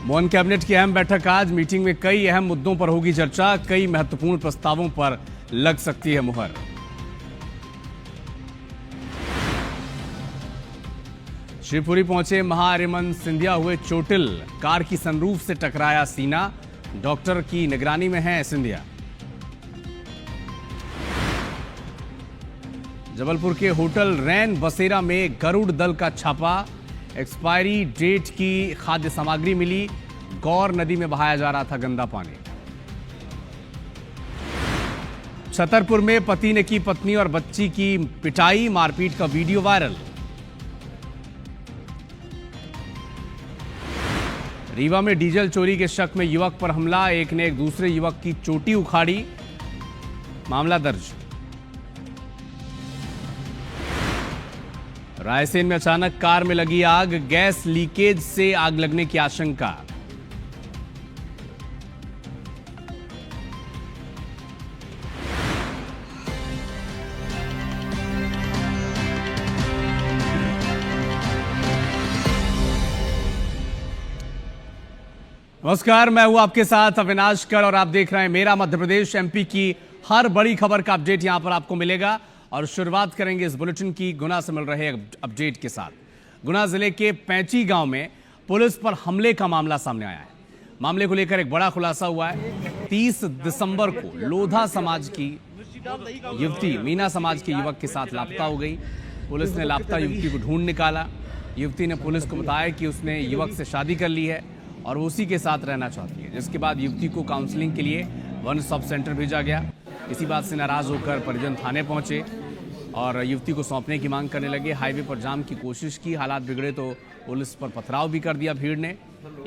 Mohan cabinet की अहम बैठक आज। मीटिंग में कई अहम मुद्दों पर होगी चर्चा। कई महत्वपूर्ण प्रस्तावों पर लग सकती है मुहर। शिवपुरी पहुंचे महाअरिमन सिंधिया हुए चोटिल। कार की सनरूफ से टकराया सीना। डॉक्टर की निगरानी में है सिंधिया। जबलपुर के होटल रैन बसेरा में गरुड़ दल का छापा। एक्सपायरी डेट की खाद्य सामग्री मिली। गौर नदी में बहाया जा रहा था गंदा पानी। छतरपुर में पति ने की पत्नी और बच्ची की पिटाई। मारपीट का वीडियो वायरल। रीवा में डीजल चोरी के शक में युवक पर हमला। एक ने एक दूसरे युवक की चोटी उखाड़ी। मामला दर्ज। रायसेन में अचानक कार में लगी आग। गैस लीकेज से आग लगने की आशंका। नमस्कार, मैं हूं आपके साथ अविनाश कर और आप देख रहे हैं मेरा मध्य प्रदेश। एमपी की हर बड़ी खबर का अपडेट यहां पर आपको मिलेगा। और शुरुआत करेंगे इस बुलेटिन की गुना से मिल रहे अपडेट के साथ। गुना जिले के पैंची गांव में पुलिस पर हमले का मामला सामने आया है। मामले को लेकर एक बड़ा खुलासा हुआ है। 30 दिसंबर को लोधा समाज की युवती मीना समाज के युवक के साथ लापता हो गई। पुलिस ने लापता युवती को ढूंढ निकाला। युवती ने पुलिस को बताया कि उसने युवक से शादी कर ली है और उसी के साथ रहना चाहती है, जिसके बाद युवती को काउंसलिंग के लिए वन स्टॉप सेंटर भेजा गया। इसी बात से नाराज होकर परिजन थाने पहुंचे और युवती को सौंपने की मांग करने लगे। हाईवे पर जाम की कोशिश की। हालात बिगड़े तो पुलिस पर पथराव भी कर दिया भीड़ ने।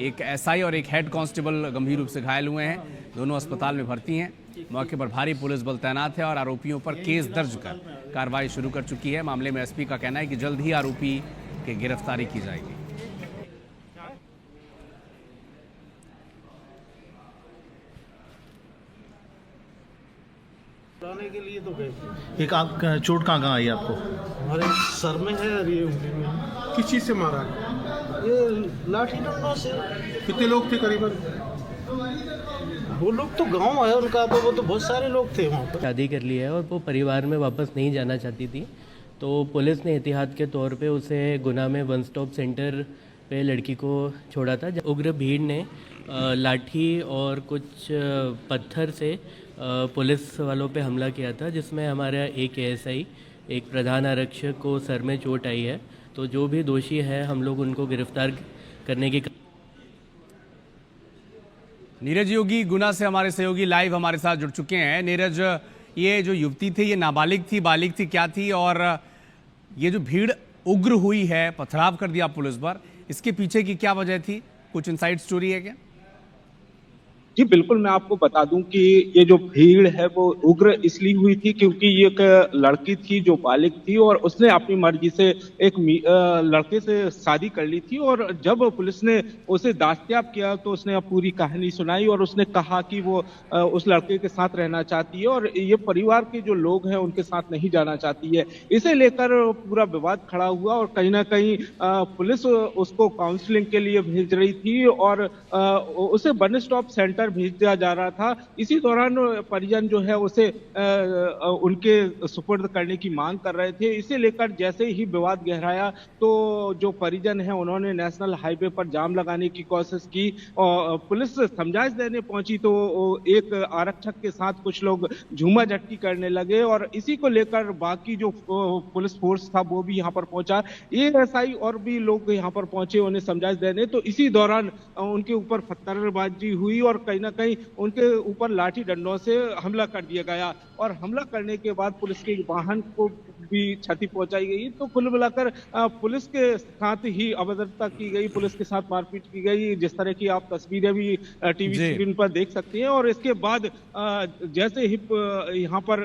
एक एसआई और एक हेड कांस्टेबल गंभीर रूप से घायल हुए हैं। दोनों अस्पताल में भर्ती हैं। मौके पर भारी पुलिस बल तैनात है और आरोपियों पर केस दर्ज कर कार्रवाई शुरू कर चुकी है। मामले में एसपी का कहना है कि जल्द ही आरोपी की गिरफ्तारी की जाएगी। के लिए तो गए। एक आग चोट कहाँ आई आपको? हमारे सर में है और ये उंगली में है। किस चीज से मारा? ये लाठी डंडों से। कितने लोग थे करीबन? वो लोग तो गांव है उनका, तो वो तो बहुत सारे लोग थे वहाँ पर। शादी कर ली है और वो परिवार में वापस नहीं जाना चाहती थी, तो पुलिस ने एहतियात के तौर पे उसे गुना में वन स्टॉप सेंटर पे लड़की को छोड़ा था। उग्र भीड़ ने लाठी और कुछ पत्थर से पुलिस वालों पे हमला किया था, जिसमें हमारा एक एएसआई, एक प्रधान आरक्षक को सर में चोट आई है। तो जो भी दोषी है हम लोग उनको गिरफ्तार करने की। नीरज योगी गुना से हमारे सहयोगी लाइव हमारे साथ जुड़ चुके हैं। नीरज, ये जो युवती थी ये नाबालिग थी, बालिग थी, क्या थी? और ये जो भीड़ उग्र हुई है, पथराव कर दिया पुलिस पर, इसके पीछे की क्या वजह थी? कुछ इनसाइड स्टोरी है क्या? जी बिल्कुल, मैं आपको बता दूं कि ये जो भीड़ है वो उग्र इसलिए हुई थी क्योंकि ये एक लड़की थी जो बालिग थी और उसने अपनी मर्जी से एक लड़के से शादी कर ली थी। और जब पुलिस ने उसे दास्ताब किया तो उसने अब पूरी कहानी सुनाई और उसने कहा कि वो उस लड़के के साथ रहना चाहती है और ये परिवार के जो लोग हैं उनके साथ नहीं जाना चाहती है। इसे लेकर पूरा विवाद खड़ा हुआ और कहीं ना कहीं पुलिस उसको काउंसलिंग के लिए भेज रही थी और उसे वन स्टॉप सेंटर भेज दिया जा रहा था। इसी दौरान परिजन जो है उसे उनके सुपुर्द करने की मांग कर रहे थे। इसे लेकर जैसे ही विवाद गहराया तो जो परिजन है उन्होंने नेशनल हाईवे पर जाम लगाने की कोशिश की और पुलिस समझाइश देने पहुंची तो एक आरक्षक के साथ कुछ लोग झूमा झटकी करने लगे और इसी को लेकर बाकी जो पुलिस फोर्स था वो भी यहाँ पर पहुंचा। एएसआई और भी लोग यहाँ पर पहुंचे उन्हें समझाइश देने, तो इसी दौरान उनके ऊपर पत्थरबाजी हुई और कहीं ना कहीं उनके ऊपर लाठी डंडों से हमला कर दिया गया और हमला करने के बाद पुलिस के वाहन को भी क्षति पहुंचाई गई। तो कुल मिलाकर पुलिस के साथ ही अभद्रता की गई, पुलिस के साथ मारपीट की गई, जिस तरह की आप तस्वीरें भी टीवी स्क्रीन पर देख सकते हैं। और इसके बाद जैसे ही यहाँ पर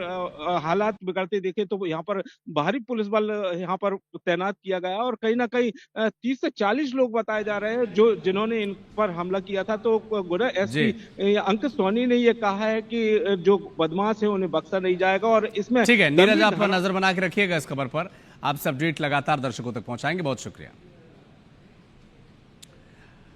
हालात बिगड़ते देखे तो यहाँ पर भारी पुलिस बल यहाँ पर तैनात किया गया और कहीं ना कहीं 30 से 40 लोग बताए जा रहे हैं जो जिन्होंने इन पर हमला किया था। तो गुना एसपी अंकित सोनी ने ये कहा है कि जो बदमाश है उन्हें बख्शा नहीं जाएगा और इसमें ठीक है। नीरज, आप नजर बना के रखिएगा इस खबर पर। आपसे अपडेट लगातार दर्शकों तक पहुंचाएंगे। बहुत शुक्रिया।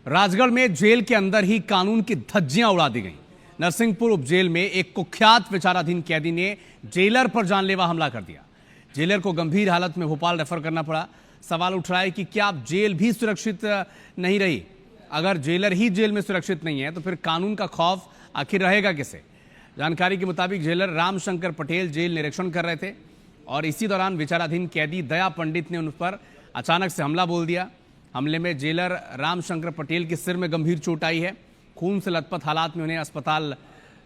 राजगढ़ में जेल के अंदर ही कानून की धज्जियां उड़ा दी गईं। नरसिंहपुर उपजेल में एक कुख्यात विचाराधीन कैदी ने जेलर पर जानलेवा हमला कर दिया। जेलर को गंभीर हालत में भोपाल रेफर करना पड़ा। सवाल उठ रहा है कि क्या अब जेल भी सुरक्षित नहीं रही? अगर जेलर ही जेल में सुरक्षित नहीं है तो फिर कानून का खौफ आखिर रहेगा किसे? जानकारी के मुताबिक जेलर रामशंकर पटेल जेल निरीक्षण कर रहे थे और इसी दौरान विचाराधीन कैदी दया पंडित ने उन पर अचानक से हमला बोल दिया। हमले में जेलर रामशंकर पटेल के सिर में गंभीर चोट आई है। खून से लथपथ हालात में उन्हें अस्पताल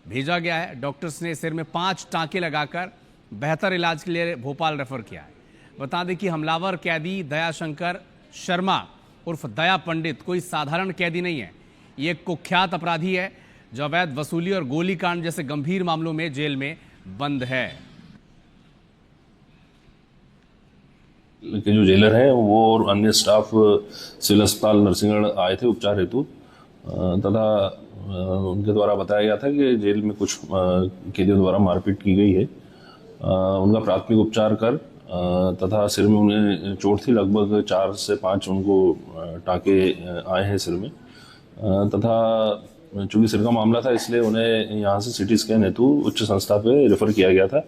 भेजा गया है। डॉक्टर्स ने सिर में 5 टांके लगाकर बेहतर इलाज के लिए भोपाल रेफर किया है। बता दें कि हमलावर कैदी दयाशंकर शर्मा उर्फ दया पंडित कोई साधारण कैदी नहीं है। ये एक कुख्यात अपराधी है जो अवैध वसूली और गोलीकांड जैसे गंभीर मामलों में जेल में बंद है। के जो जेलर हैं वो और अन्य स्टाफ सिविल अस्पताल नरसिंहगढ़ आए थे उपचार हेतु तथा उनके द्वारा बताया गया था कि जेल में कुछ कैदियों द्वारा मारपीट की गई है। उनका प्राथमिक उपचार कर तथा सिर में उन्हें चोट थी, लगभग 4 से 5 उनको टाँके आए हैं सिर में तथा चूंकि सिर का मामला था इसलिए उन्हें यहाँ से सिटी स्कैन हेतु उच्च संस्था पे रेफर किया गया था।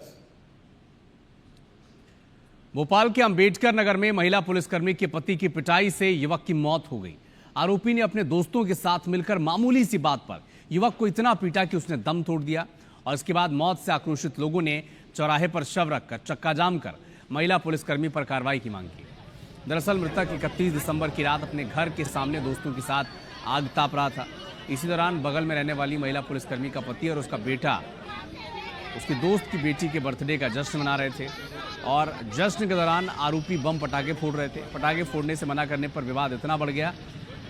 भोपाल के अंबेडकर नगर में महिला पुलिसकर्मी के पति की पिटाई से युवक की मौत हो गई। आरोपी ने अपने दोस्तों के साथ मिलकर मामूली सी बात पर युवक को इतना पीटा कि उसने दम तोड़ दिया और इसके बाद मौत से आक्रोशित लोगों ने चौराहे पर शव रखकर चक्का जाम कर महिला पुलिसकर्मी पर कार्रवाई की मांग की। दरअसल मृतक 31 दिसंबर की रात अपने घर के सामने दोस्तों के साथ आग ताप रहा था। इसी दौरान बगल में रहने वाली महिला पुलिसकर्मी का पति और उसका बेटा उसके दोस्त की बेटी के बर्थडे का जश्न मना रहे थे और जश्न के दौरान आरोपी बम पटाखे फोड़ रहे थे। पटाखे फोड़ने से मना करने पर विवाद इतना बढ़ गया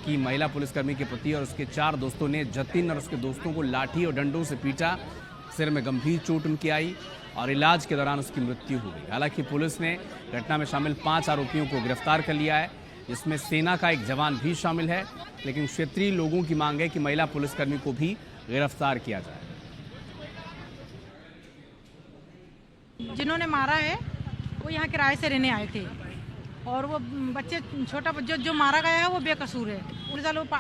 कि महिला पुलिसकर्मी के पति और उसके 4 दोस्तों ने जतिन और उसके दोस्तों को लाठी और डंडों से पीटा। सिर में गंभीर चोट उनकी आई और इलाज के दौरान उसकी मृत्यु हो गई। हालांकि पुलिस ने घटना में शामिल 5 आरोपियों को गिरफ्तार कर लिया है, जिसमें सेना का एक जवान भी शामिल है। लेकिन क्षेत्रीय लोगों की मांग है कि महिला पुलिसकर्मी को भी गिरफ्तार किया जाए। जिन्होंने मारा है वो यहाँ किराए से रहने आए थे और वो बच्चे छोटा जो मारा गया है वो बेकसूर है।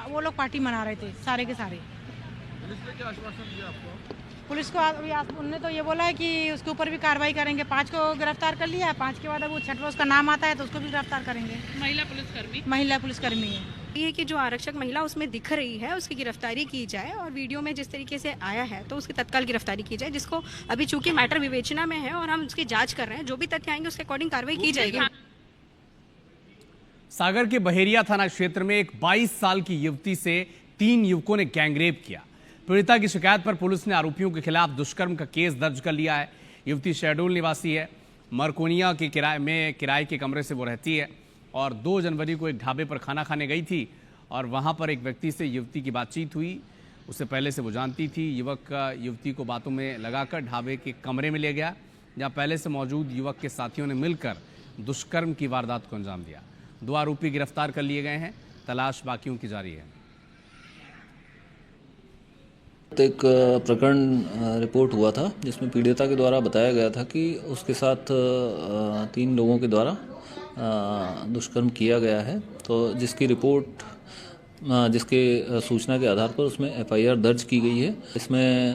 वो लोग पार्टी मना रहे थे सारे के सारे। पुलिस ने क्या आश्वासन दिया आपको? पुलिस को उन्होंने तो ये बोला है कि उसके ऊपर भी कार्रवाई करेंगे। 5 को गिरफ्तार कर लिया है। 5 के बाद अब वो 6वां उसका नाम आता है तो उसको भी गिरफ्तार करेंगे। महिला पुलिसकर्मी है। ये कि जो आरक्षक महिला उसमें दिख रही है उसकी गिरफ्तारी की जाए और वीडियो में जिस तरीके से आया है तो उसकी तत्काल गिरफ्तारी की जाए, जिसको अभी चूंकि मैटर विवेचना में है और हम उसकी जांच कर रहे हैं। जो भी तथ्य आएंगे उसके अकॉर्डिंग कार्रवाई की जाएगी। सागर के बहेरिया थाना क्षेत्र में एक 22 साल की युवती से 3 युवकों ने गैंगरेप किया। पीड़िता की शिकायत पर पुलिस ने आरोपियों के खिलाफ दुष्कर्म का केस दर्ज कर लिया है। युवती शहडोल निवासी है। मरकोनिया के किराए के कमरे से वो रहती है और 2 जनवरी को एक ढाबे पर खाना खाने गई थी और वहां पर एक व्यक्ति से युवती की बातचीत हुई। उससे पहले से वो जानती थी। युवक युवती को बातों में लगाकर ढाबे के कमरे में ले गया, जहां पहले से मौजूद युवक के साथियों ने मिलकर दुष्कर्म की वारदात को अंजाम दिया। 2 आरोपी गिरफ्तार कर लिए गए हैं। तलाश बाकियों की जारी है। एक प्रकरण रिपोर्ट हुआ था जिसमें पीड़िता के द्वारा बताया गया था कि उसके साथ 3 लोगों के द्वारा दुष्कर्म किया गया है। तो जिसकी रिपोर्ट जिसके सूचना के आधार पर उसमें FIR दर्ज की गई है। इसमें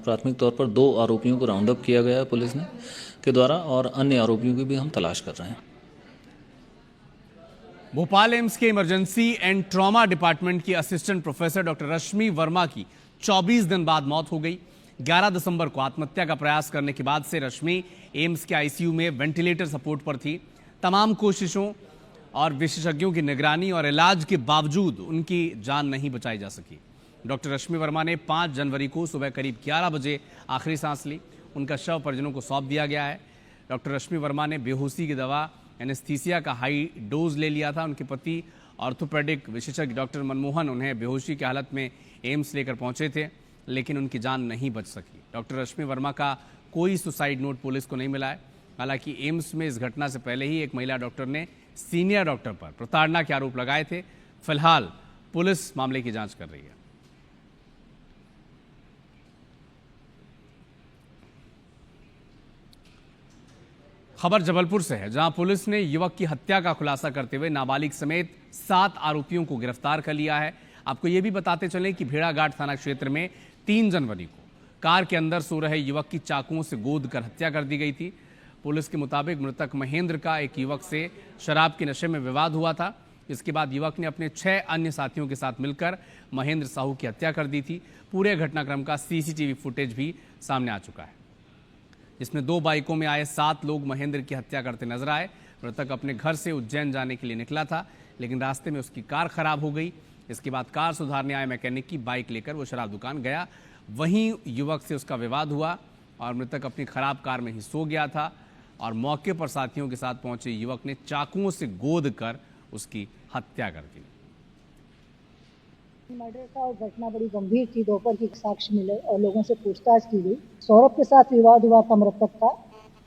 प्राथमिक तौर पर 2 आरोपियों को राउंड अप किया गया है पुलिस ने के द्वारा और अन्य आरोपियों की भी हम तलाश कर रहे हैं। भोपाल एम्स के इमरजेंसी एंड ट्रॉमा डिपार्टमेंट की असिस्टेंट प्रोफेसर डॉक्टर रश्मि वर्मा की 24 दिन बाद मौत हो गई। 11 दिसंबर को आत्महत्या का प्रयास करने के बाद से रश्मि एम्स के ICU में वेंटिलेटर सपोर्ट पर थी। तमाम कोशिशों और विशेषज्ञों की निगरानी और इलाज के बावजूद उनकी जान नहीं बचाई जा सकी। डॉक्टर रश्मि वर्मा ने 5 जनवरी को सुबह करीब 11 बजे आखिरी सांस ली। उनका शव परिजनों को सौंप दिया गया है। डॉक्टर रश्मि वर्मा ने बेहोशी की दवा एनेस्थीसिया का हाई डोज ले लिया था। उनके पति ऑर्थोपेडिक विशेषज्ञ डॉक्टर मनमोहन उन्हें बेहोशी की हालत में एम्स लेकर पहुंचे थे, लेकिन उनकी जान नहीं बच सकी। डॉक्टर रश्मि वर्मा का कोई सुसाइड नोट पुलिस को नहीं मिला है। हालांकि एम्स में इस घटना से पहले ही एक महिला डॉक्टर ने सीनियर डॉक्टर पर प्रताड़ना के आरोप लगाए थे। फिलहाल पुलिस मामले की जांच कर रही है। खबर जबलपुर से है, जहां पुलिस ने युवक की हत्या का खुलासा करते हुए नाबालिग समेत 7 आरोपियों को गिरफ्तार कर लिया है। आपको यह भी बताते चलें कि भेड़ाघाट थाना क्षेत्र में 3 जनवरी को कार के अंदर सो रहे युवक की चाकुओं से गोद कर हत्या कर दी गई थी। पुलिस के मुताबिक मृतक महेंद्र का एक युवक से शराब के नशे में विवाद हुआ था। इसके बाद युवक ने अपने 6 अन्य साथियों के साथ मिलकर महेंद्र साहू की हत्या कर दी थी। पूरे घटनाक्रम का सीसीटीवी फुटेज भी सामने आ चुका है, जिसमें 2 बाइकों में आए 7 लोग महेंद्र की हत्या करते नजर आए। मृतक अपने घर से उज्जैन जाने के लिए निकला था, लेकिन रास्ते में उसकी कार खराब हो गई। इसके बाद कार सुधारने आए मैकेनिक की बाइक लेकर वो शराब दुकान गया। वहीं युवक से उसका विवाद हुआ और मृतक अपनी खराब कार में ही सो गया था और मौके पर साथियों के साथ पहुंचे युवक ने चाकुओं से गोद कर उसकी हत्या कर दी। मर्डर का घटना बड़ी गंभीर थी। दोपहर की साक्ष्य मिले और लोगों से पूछताछ की गई। सौरभ के साथ विवाद हुआ था मृतक का,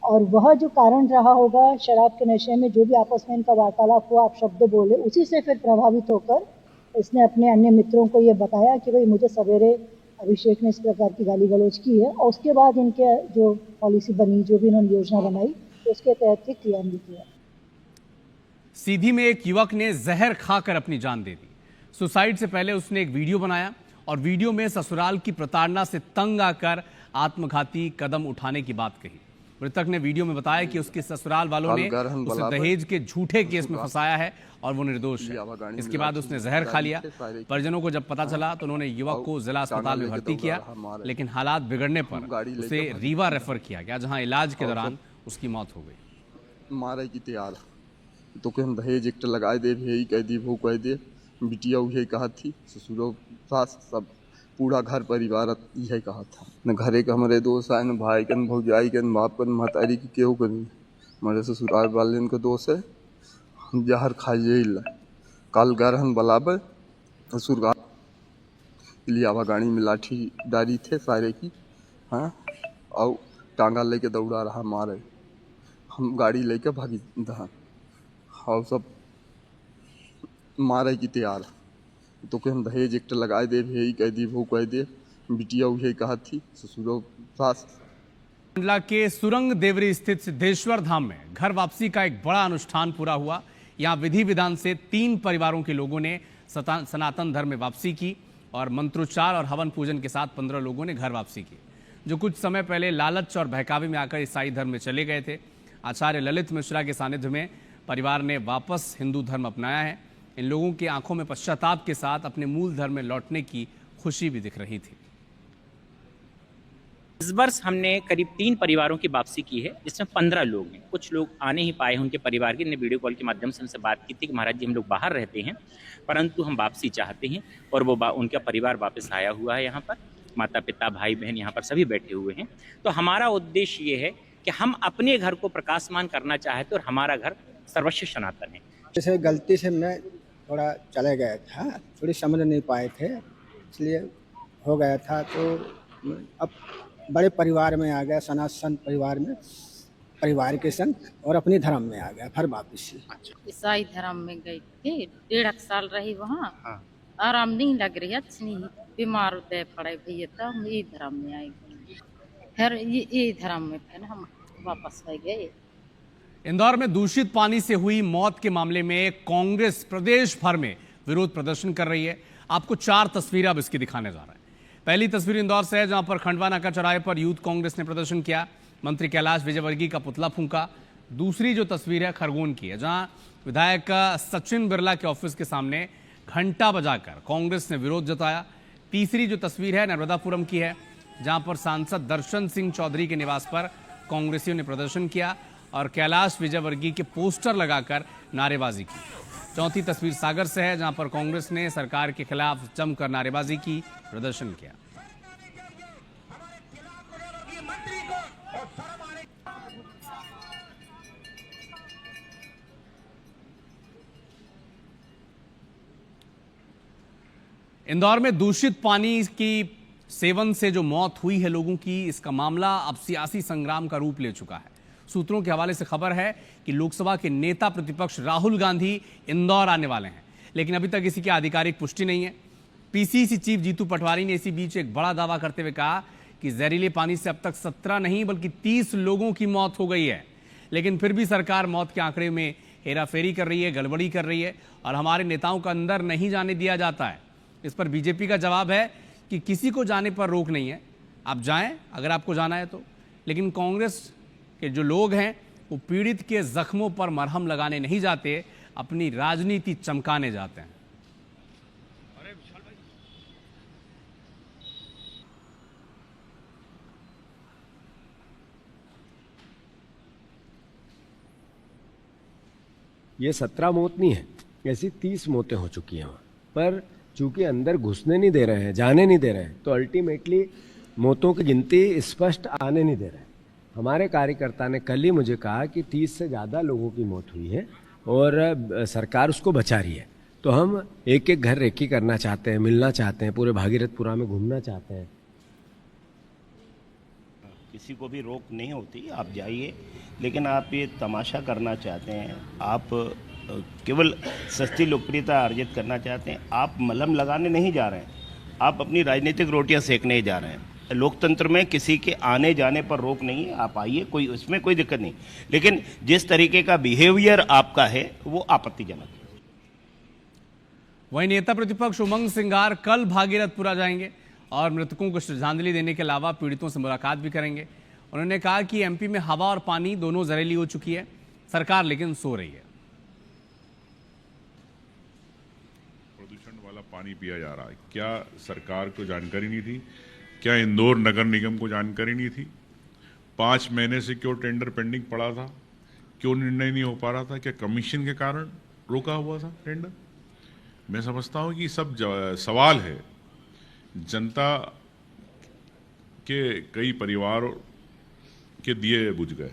और वह जो कारण रहा होगा शराब के नशे में जो भी आपस में इनका वार्तालाप हुआ, आप शब्द बोले, उसी से फिर प्रभावित होकर इसने अपने अन्य मित्रों को ये बताया कि भाई मुझे सवेरे अभिषेक ने इस प्रकार की गाली गलौज की है, और उसके बाद इनके जो पॉलिसी बनी, जो भी इन्होंने योजना बनाई, तो उसके तहत ही क्रियान्वित हुआ। सीधी में एक युवक ने जहर खाकर अपनी जान दे दी। सुसाइड से पहले उसने एक वीडियो बनाया और वीडियो में ससुराल की प्रताड़ना से तंग आकर आत्मघाती कदम उठाने की बात कही। मृतक ने वीडियो में बताया कि उसके ससुराल वालों ने उसे दहेज के झूठे केस में फंसाया है और वो निर्दोष है। इसके बाद उसने जहर खा लिया। परिजनों को जब पता चला तो उन्होंने युवक को जिला अस्पताल में भर्ती किया, लेकिन हालात बिगड़ने पर उसे रीवा रेफर किया गया, जहां इलाज के दौरान उसकी मौत हो गई। मारे की तैयार तो हम दहेज एक लगाए दे, यही कह दी, वो कह दे, बिटिया वही कहा थी, ससुरो सास सब पूरा घर परिवार यही कहा था। न घरे के हमारे दोस्त आए, न भाई के, न भौजाई के, न बाप के, न महतारी की केहू करी। हमारे ससुराल वाले के दोस्त है, हम जहर खाइए कल गरहन बलाबर ससुर लियावा गाड़ी में लाठी डारी थे सारे की, हाँ, और टांगा लेके दौड़ा रहा मारे। हम गाड़ी लेके भागी दहा और सब मारे की तैयार तो कि हम दहेज एक लगाए दे, यही कह दी, वो कह दे, बिटिया वही कहा थी, ससुरो सास। मंडला के सुरंग देवरी स्थित सिद्धेश्वर धाम में घर वापसी का एक बड़ा अनुष्ठान पूरा हुआ। यहाँ विधि विधान से 3 परिवारों के लोगों ने सनातन धर्म में वापसी की और मंत्रोच्चार और हवन पूजन के साथ 15 लोगों ने घर वापसी की, जो कुछ समय पहले लालच और बहकावे में आकर ईसाई धर्म में चले गए थे। आचार्य ललित मिश्रा के सानिध्य में परिवार ने वापस हिंदू धर्म अपनाया है। इन लोगों की आंखों में पश्चाताप के साथ अपने मूल धर्म में लौटने की खुशी भी दिख रही थी। इस वर्ष हमने करीब 3 परिवारों की वापसी की है, जिसमें 15 लोग हैं। कुछ लोग आने ही पाए हैं, उनके परिवार के ने वीडियो कॉल के माध्यम से हमसे बात की थी कि महाराज जी हम लोग बाहर रहते हैं, परंतु हम वापसी चाहते हैं, और वो उनका परिवार वापस आया हुआ है। यहाँ पर माता पिता भाई बहन यहाँ पर सभी बैठे हुए हैं। तो हमारा उद्देश्य ये है कि हम अपने घर को प्रकाशमान करना चाहते और हमारा घर सर्वस्व सनातन है। जैसे गलती से मैं थोड़ा चले गया था, थोड़ी समझ नहीं पाए थे, इसलिए हो गया था। तो अब बड़े परिवार में आ गया, सनातन परिवार में, परिवार के संग, और अपने धर्म में आ गया फिर वापस। ईसाई धर्म में गई थी, 1.5 साल रही वहाँ। आराम नहीं लग रही, अच्छी नहीं, बीमार होते पड़े भैया, तो हम ये धर्म में आएंगे, फिर ये धर्म में फिर हम वापस आ गए। इंदौर में दूषित पानी से हुई मौत के मामले में कांग्रेस प्रदेश भर में विरोध प्रदर्शन कर रही है। आपको 4 तस्वीरें अब इसकी दिखाने जा रहे हैं। पहली तस्वीर इंदौर से है, जहां पर खंडवा नाका चौराहे पर यूथ कांग्रेस ने प्रदर्शन किया, मंत्री कैलाश विजयवर्गीय का पुतला फूंका। दूसरी जो तस्वीर है खरगोन की है, जहां विधायक सचिन बिरला के ऑफिस के सामने घंटा बजाकर कांग्रेस ने विरोध जताया। तीसरी जो तस्वीर है नर्मदापुरम की है, जहां पर सांसद दर्शन सिंह चौधरी के निवास पर कांग्रेसियों ने प्रदर्शन किया और कैलाश विजयवर्गीय के पोस्टर लगाकर नारेबाजी की। चौथी तस्वीर सागर से है, जहां पर कांग्रेस ने सरकार के खिलाफ जमकर नारेबाजी की, प्रदर्शन किया। इंदौर में दूषित पानी की सेवन से जो मौत हुई है लोगों की, इसका मामला अब सियासी संग्राम का रूप ले चुका है। सूत्रों के हवाले से खबर है कि लोकसभा के नेता प्रतिपक्ष राहुल गांधी इंदौर आने वाले हैं, लेकिन अभी तक इसी की आधिकारिक पुष्टि नहीं है। पीसीसी चीफ जीतू पटवारी ने इसी बीच एक बड़ा दावा करते हुए कहा कि जहरीले पानी से अब तक 17 नहीं बल्कि 30 लोगों की मौत हो गई है, लेकिन फिर भी सरकार मौत के आंकड़े में हेराफेरी कर रही है, गड़बड़ी कर रही है और हमारे नेताओं का अंदर नहीं जाने दिया जाता है। इस पर बीजेपी का जवाब है कि किसी को जाने पर रोक नहीं है, आप जाएं अगर आपको जाना है तो। लेकिन कांग्रेस के जो लोग हैं वो पीड़ित के जख्मों पर मरहम लगाने नहीं जाते, अपनी राजनीति चमकाने जाते हैं। ये 17 मौत नहीं है, ऐसी 30 मौतें हो चुकी हैं वहाँ पर। चूंकि अंदर घुसने नहीं दे रहे हैं, जाने नहीं दे रहे हैं, तो अल्टीमेटली मौतों की गिनती स्पष्ट आने नहीं दे रहे हैं। हमारे कार्यकर्ता ने कल ही मुझे कहा कि 30 से ज़्यादा लोगों की मौत हुई है और सरकार उसको बचा रही है। तो हम एक एक घर रेकी करना चाहते हैं, मिलना चाहते हैं, पूरे भागीरथपुरा में घूमना चाहते हैं। किसी को भी रोक नहीं होती, आप जाइए, लेकिन आप ये तमाशा करना चाहते हैं, आप केवल सस्ती लोकप्रियता अर्जित करना चाहते हैं, आप मलहम लगाने नहीं जा रहे हैं, आप अपनी राजनीतिक रोटियां सेकने जा रहे हैं। लोकतंत्र में किसी के आने जाने पर रोक नहीं है, आप आइए, कोई उसमें कोई दिक्कत नहीं, लेकिन जिस तरीके का बिहेवियर आपका है वो आपत्तिजनक है। वहीं नेता प्रतिपक्ष उमंग सिंगार कल भागीरथपुरा जाएंगे और मृतकों को श्रद्धांजलि देने के अलावा पीड़ितों से मुलाकात भी करेंगे। उन्होंने कहा कि एमपी में हवा और पानी दोनों जहरीली हो चुकी है, सरकार लेकिन सो रही है। प्रदूषण वाला पानी पिया जा रहा है, क्या सरकार को जानकारी नहीं थी? क्या इंदौर नगर निगम को जानकारी नहीं थी? 5 महीने से क्यों टेंडर पेंडिंग पड़ा था? क्यों निर्णय नहीं हो पा रहा था? क्या कमीशन के कारण रोका हुआ था टेंडर? मैं समझता हूं कि सब सवाल है। जनता के कई परिवार के दिए बुझ गए।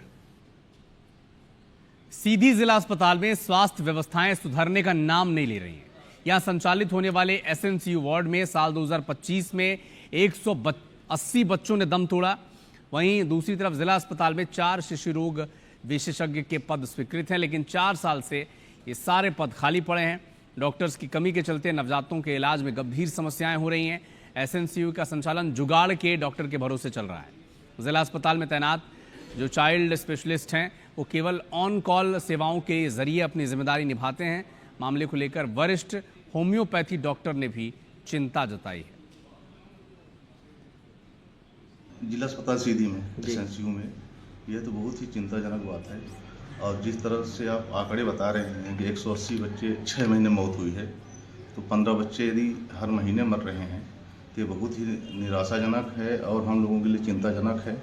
सीधी जिला अस्पताल में स्वास्थ्य व्यवस्थाएं सुधरने का नाम नहीं ले रही हैं। यहां संचालित होने वाले एसएनसीयू वार्ड में साल 2025 में 180 बच्चों ने दम तोड़ा। वहीं दूसरी तरफ जिला अस्पताल में 4 शिशु रोग विशेषज्ञ के पद स्वीकृत हैं, लेकिन 4 साल से ये सारे पद खाली पड़े हैं। डॉक्टर्स की कमी के चलते नवजातों के इलाज में गंभीर समस्याएं हो रही हैं। एसएनसीयू का संचालन जुगाड़ के डॉक्टर के भरोसे चल रहा है। जिला अस्पताल में तैनात जो चाइल्ड स्पेशलिस्ट हैं वो केवल ऑन कॉल सेवाओं के जरिए अपनी जिम्मेदारी निभाते हैं। मामले को लेकर वरिष्ठ होम्योपैथी डॉक्टर ने भी चिंता जताई है। जिला अस्पताल सीधी में एसएनसीयू में यह तो बहुत ही चिंताजनक बात है। और जिस तरह से आप आंकड़े बता रहे हैं कि 180 बच्चे 6 महीने मौत हुई है, तो 15 बच्चे यदि हर महीने मर रहे हैं तो ये बहुत ही निराशाजनक है और हम लोगों के लिए चिंताजनक है।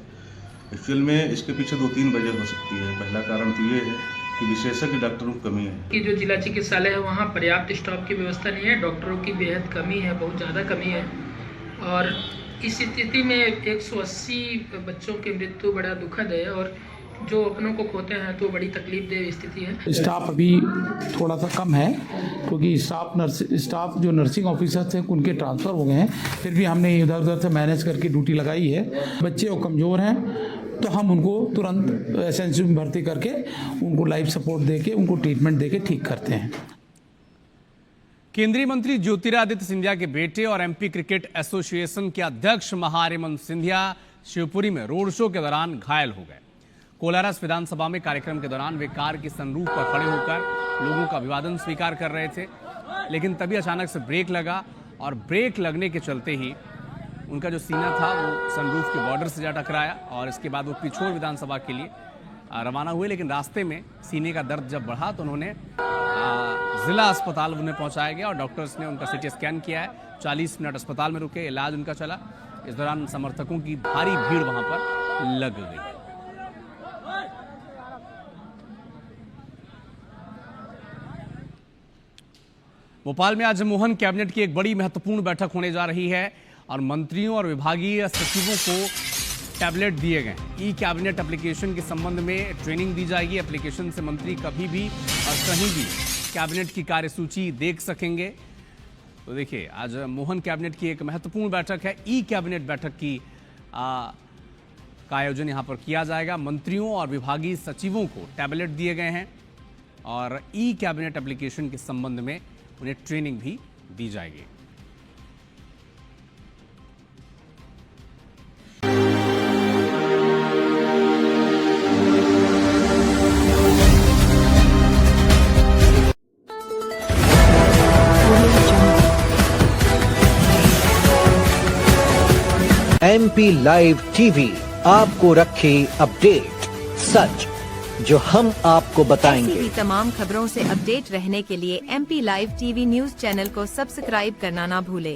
एक्चुअल में इसके पीछे 2-3 वजह हो सकती है। पहला कारण तो ये है कि विशेषज्ञ डॉक्टरों की कमी है कि जो जिला चिकित्सालय है वहाँ पर्याप्त स्टाफ की व्यवस्था नहीं है, डॉक्टरों की बेहद कमी है, बहुत ज़्यादा कमी है। और इस स्थिति में 180 बच्चों की मृत्यु बड़ा दुखद है और जो अपनों को खोते हैं तो बड़ी तकलीफदेह स्थिति है। स्टाफ अभी थोड़ा सा कम है क्योंकि स्टाफ जो नर्सिंग ऑफिसर्स हैं उनके ट्रांसफ़र हो गए हैं, फिर भी हमने इधर उधर से मैनेज करके ड्यूटी लगाई है। बच्चे वो कमज़ोर हैं तो हम उनको तुरंत एसएनसीयू में भर्ती करके उनको लाइफ सपोर्ट देके उनको ट्रीटमेंट देके ठीक करते हैं। केंद्रीय मंत्री ज्योतिरादित्य सिंधिया के बेटे और एमपी क्रिकेट एसोसिएशन के अध्यक्ष महारिमन सिंधिया शिवपुरी में रोड शो के दौरान घायल हो गए। कोलारस विधानसभा में कार्यक्रम के दौरान वे कार की सनरूफ पर खड़े होकर लोगों का अभिवादन स्वीकार कर रहे थे, लेकिन तभी अचानक से ब्रेक लगा और ब्रेक लगने के चलते ही उनका जो सीना था वो सनरूफ के बॉर्डर से जा टकराया और इसके बाद वो पिछोर विधानसभा के लिए रवाना हुए। लेकिन रास्ते में सीने का दर्द जब बढ़ा तो उन्होंने जिला अस्पताल उन्हें पहुंचाया गया और डॉक्टर्स ने उनका सीटी स्कैन किया है। 40 मिनट अस्पताल में रुके, इलाज उनका चला। इस दौरान समर्थकों की भारी भीड़ वहां पर लग गई। भोपाल में आज मोहन कैबिनेट की एक बड़ी महत्वपूर्ण बैठक होने जा रही है और मंत्रियों और विभागीय सचिवों को टैबलेट दिए गए। ई कैबिनेट एप्लीकेशन के संबंध में ट्रेनिंग दी जाएगी। एप्लीकेशन से मंत्री कभी भी और कहीं भी कैबिनेट की कार्यसूची देख सकेंगे। तो देखिए, आज मोहन कैबिनेट की एक महत्वपूर्ण बैठक है। ई कैबिनेट बैठक का आयोजन यहाँ पर किया जाएगा। मंत्रियों और विभागीय सचिवों को टैबलेट दिए गए हैं और ई कैबिनेट एप्लीकेशन के संबंध में उन्हें ट्रेनिंग भी दी जाएगी। MP लाइव टीवी आपको रखे अपडेट, सच जो हम आपको बताएंगे। ऐसी ही तमाम खबरों से अपडेट रहने के लिए MP live TV news channel को सब्सक्राइब करना ना भूले।